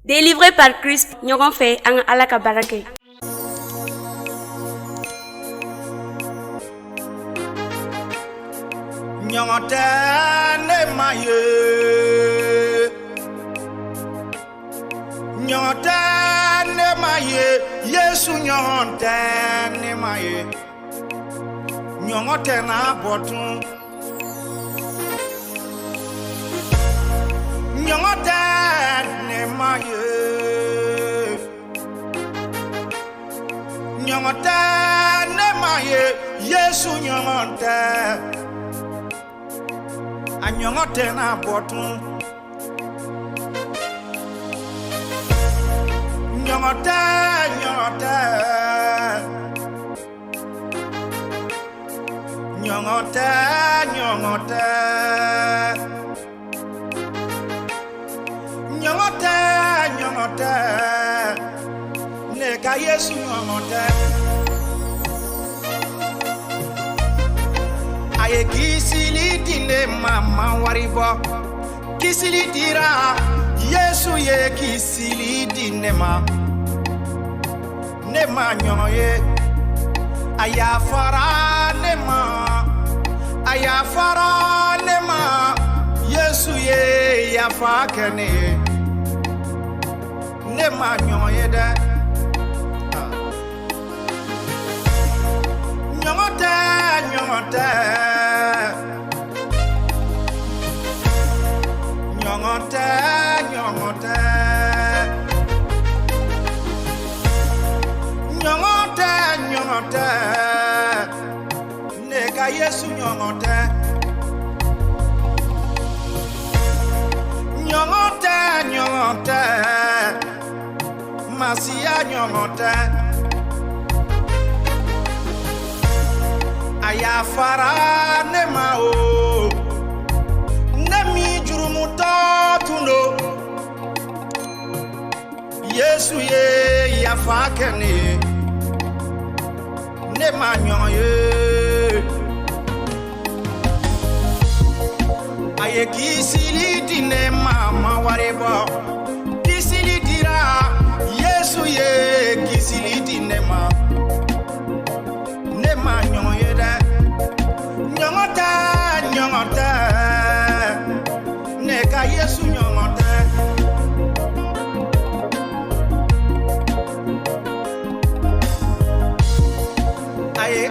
Délivré par Christ, gnogon fait an alaka baraka. Nyongotene maye, nyongotene maye, Yesu nyongotene maye, nyongotena botun, nyongotene maye, nyongotene maye, Yesu nyongotene. Anyongote na botun nyongote nyongote nyongote nyongote nyongote nyongote neka Yesu nyongote aye kisili dine mama waribo kisili dira Yesu ye kisili dine ma nyoye aya fara nema Yesu ye ya fakene nyoye de nyongote nyongote nyongote nyongote nyongote nyongote neka Yesu nyongote nyongote nyongote masia nyongote aya fara nema o nemi jurumu tuno Yesu ye ya fakene nema nyoye aye kisili dine mama warebo kisili dira Yesu ye kisili dine ma nema nyoye da nyongota nyongota neka Yesu nyongota aye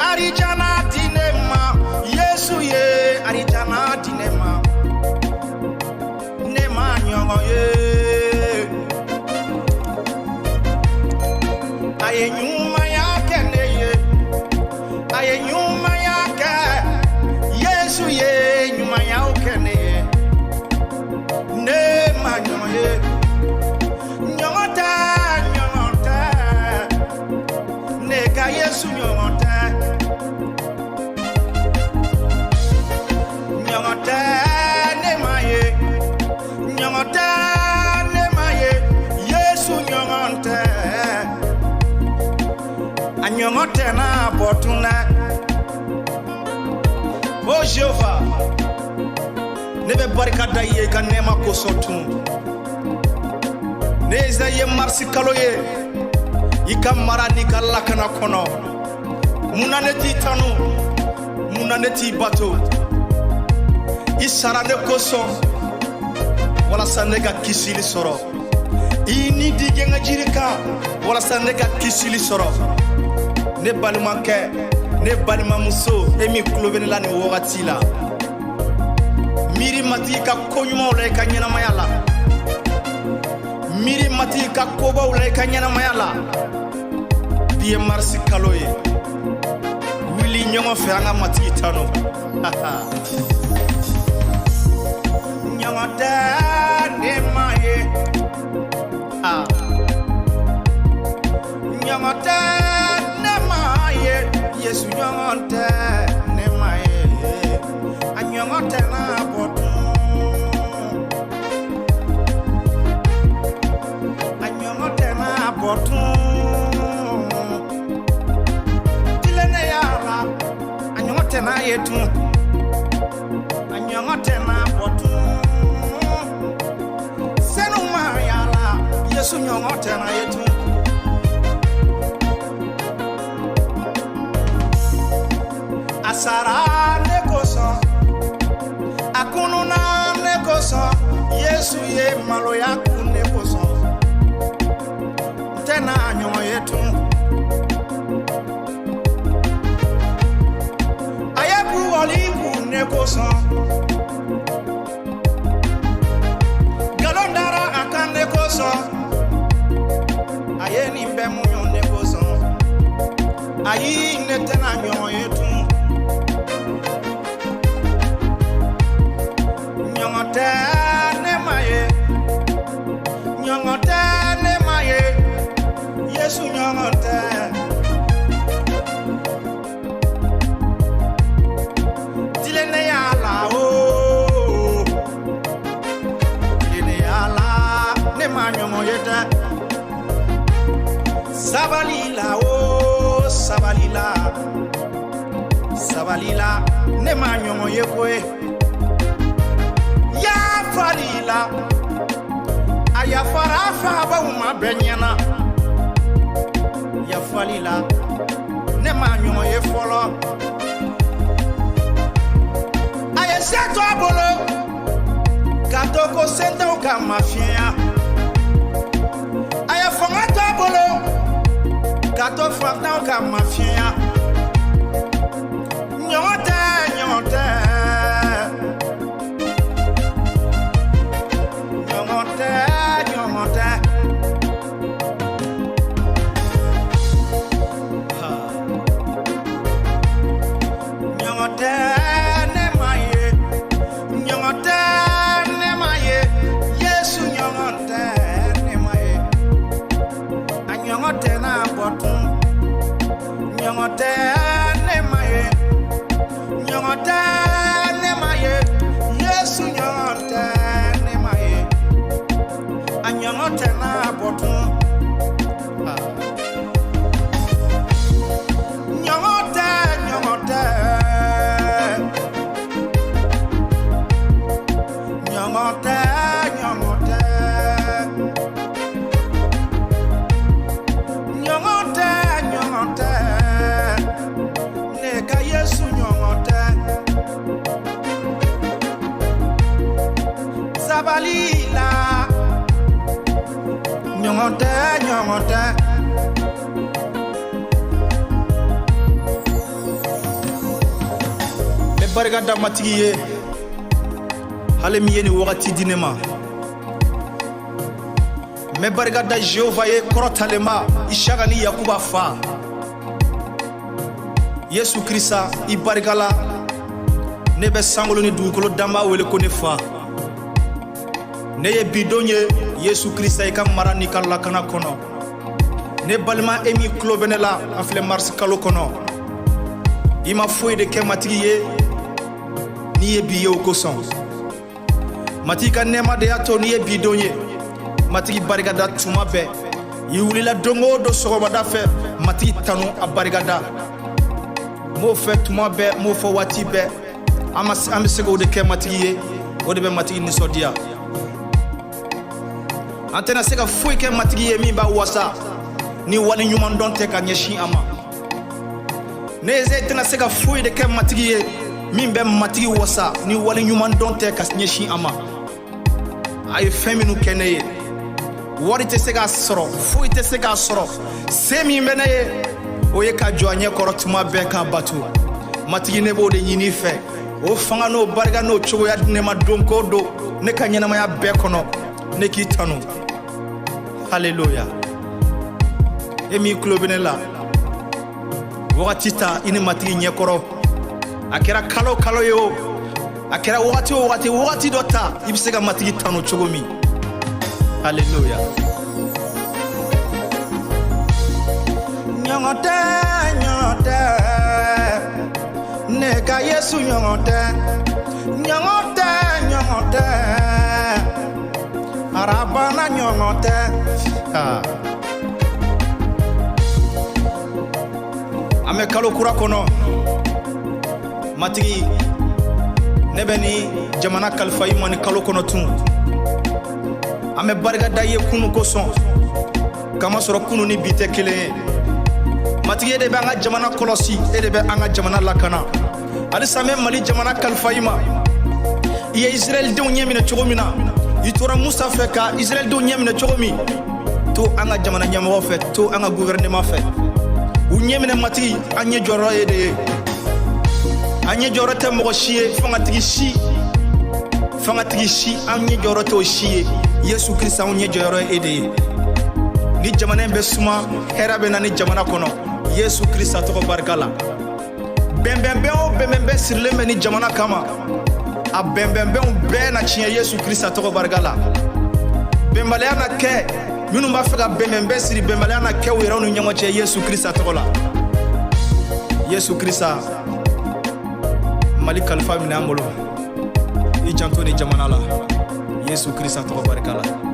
arijana dinema Yesu ye arijana dinema nema nyongoye aye nyuma yake neye aye nyuma yake Yesu ye nyuma yake neye nema nyoye nyongota nyongota neka Yesu nyongota nyongota nema ye nyongota nema ye Yesu nyongota anyongote na botuna o Jehova nebe barika da ye ka nema ko sotun ne Esaïe marsi kaloye ikamara ni kalakana kono munaneti tanu munaneti bato isara ne koso wala sanega kisili soro ini digenga jirika wala sanega kisili soro ne balimanke ne balimamuso emi klobene la ni wogati la miri mati ka konyuma wala ka nyana mayala miri mati ka koba wala ka nyana mayala die marsi kaloye wili nyongo fe anga mati tano nyongo da ne maye nyongo da Yesu nyongote nema ye anyongote na botun anyongote na botun tilene yala anyongote na yetu anyongote na botun tena yetu asara nekoso akununa nekoso Yesu ye malo ya kunekoso tena nyo yetu ayaku oliku nekoso galondara akan nekoso ayeni mbemu nekoso ayi ne tena nyo yetu nyongote maye Yesu nyongote dilene yala o dilene yala ne manyomo yeta sabalila o sabalila ne manyomo yekoe ya falila aya farafa ba uma benyana ya falila ne manyo ye folo aya seto bolo katoko senta o kamafia aya fonga bolo kato fanta o kamafia nyota barika da matigi ye hale mi ye ni wakati dinema me barika da Jehova ye korotalema ishaka ni Yakuba fa Yesu Krista I barikala ne be sangolo ni dugukolo damba wele ko ne fa ne ye bidonye Yesu Krista I ka mara ni kala kana kono ne balma emi klobenela afle mars kalo kono ima foye de ke matigi ye ni ye biye o koson matika nema de ato ni ye bidonye matiki barigada tuma be yiwulila dongo do sogobada fe matiki tanu a barigada mo fe tuma be mo fo wati be ama sego de ke matiki ye o de be matiki ni sodia antena sega foy ke matiki ye mi ba wasa ni wali nyuman don te ka nyeshi ama ne ze tena sega foy de ke matiki ye min be matigi wasa ni wali nyuman don te ka nyeshi ama ay feminu keneye wari te sega soro foi te sega soro semi meneye o ye ka joanye korotuma be ka batu matigi ne bo de nyini fe o fanga no barga no chogo ya Danema donko do ne ka nyana ya be kono ne ki tanu hallelujah emi klobinela wakati ta ini matigi nyekoro akera kalo yo akera wakati dota ibisega matigi tanu chogomi hallelujah nyongote neka Yesu nyongote arabana nyongote ame kalo kura kono matigi nebeni jamana kalfa imani kalo kono tun ame barga daye kunu koson kama sɔrɔ kunun ni bi tɛ kelen ye matigi de bɛ an ka jamana kɔlɔsi e de bɛ an ka jamana lakana halisa an bɛ mali jamana kalifa i ma i ye israɛlidenw ɲɛ minɛ cogo min na i tora musa fɛ ka israɛlidenw ɲɛ minɛ cogo min to an ka jamana ɲɛmɔgɔ fɛ to an ka gouvernement fɛ u ɲɛ minɛ matigi an ɲɛ jɔyɔrɔ ye de ye an ɲɛ jɔyɔrɔ tɛ mɔgɔ si ye fangatigi si an ɲɛ jɔyɔrɔ tɛ o si ye Yesu Krista an ɲɛ jɔyɔrɔ ye e de ye ni jamana in bɛ suma hɛrɛ bɛ na ni jamana kɔnɔ Yesu Krista tɔgɔ barika la bɛnbɛnbɛn o bɛnbɛnbɛn sirilen bɛ ni jamana kama a bɛnbɛnbɛnw bɛɛ na tiɲɛ Yesu Krista tɔgɔ barika la bɛnbaliya na kɛ minnu b'a fɛ ka bɛnbɛnbɛn siri bɛnbaliya na kɛ u yɛrɛw ni ɲɔgɔn cɛ Yesu Krista tɔgɔ la Yesu Krista Mali kalifa minɛ an bolo i janto ni jamana la Yesu Krista tɔgɔ barika la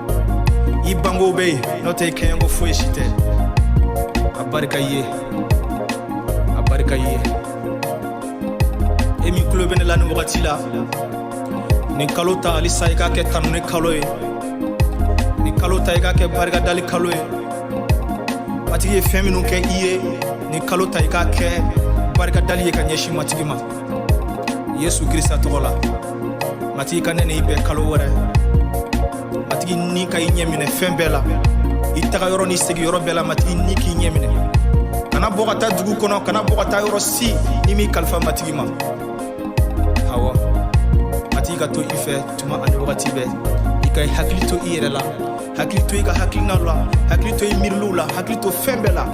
i bango bɛ yen n'o tɛ i kɛɲɛko foyi si tɛ a barika i ye e min tulo bɛ ne la nin wagati la nin kalo ta halisa i k'a kɛ tanuni kalo ye nin kalo ta i k'a kɛ barika dali kalo ye matigi ye fɛn minnu kɛ i ye nin kalo ta i k'a kɛ barika dali ye ka ɲɛsin matigi ma Yesu Krista tɔgɔ la matigi ka ne ni i bɛɛ kalo wɛrɛ matigi ni ka i ɲɛ minɛ fɛn bɛɛ la i taga yɔrɔ ni segi yɔrɔ bɛɛ la matigi ni k'i ɲɛ minɛ kana bɔ ka taa dugu kɔnɔ kana bɔ ka taa yɔrɔ si ni min kalifa matigi ma awɔ matigi ka to i fɛ tuma ani wagati bɛɛ i ka hakili to i yɛrɛ la hakili to i ka hakilina la hakili to i miiriliw la hakili to fɛn bɛɛ la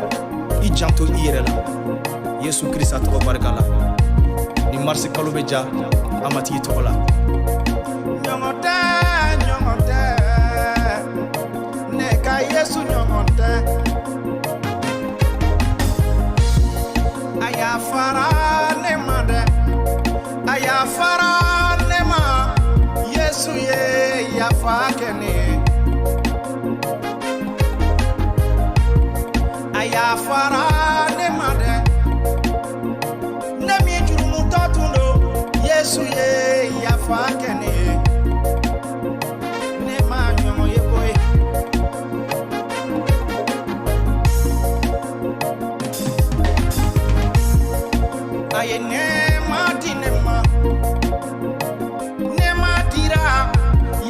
i janto i yɛrɛ la Yesu Krista tɔgɔ barika la ni marisi kalo bɛ ja a matigi tɔgɔ la ɲɔgɔn tɛ ne ka Yesu ɲɔgɔn tɛ a y'a fara ne ma dɛ a y'a fara ne ma Yesu ye yafa kɛ ne ye a y'a fara ne ma dɛ ne min jurumutɔ tun do Yesu ye yafa kɛ ne ye ne ma ɲɔgɔn ye koyi a ye nɛɛma di ne ma dira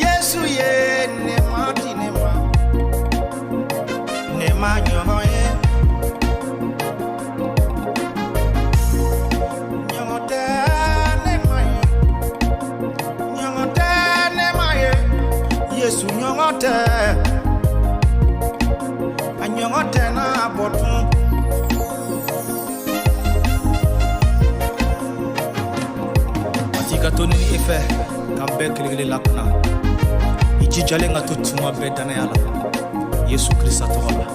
Yesu ye nɛɛma di ne ma ɲɔgɔn ye ɲɔgɔn tɛ ne ma ye Yesu ɲɔgɔn tɛ a ɲɔgɔn tɛ n'a bɔtun ka to ni e fɛ k'an bɛɛ kelen-kelen lakana i jijalen ka to tuma bɛɛ danaya la Yesu Krista tɔgɔ la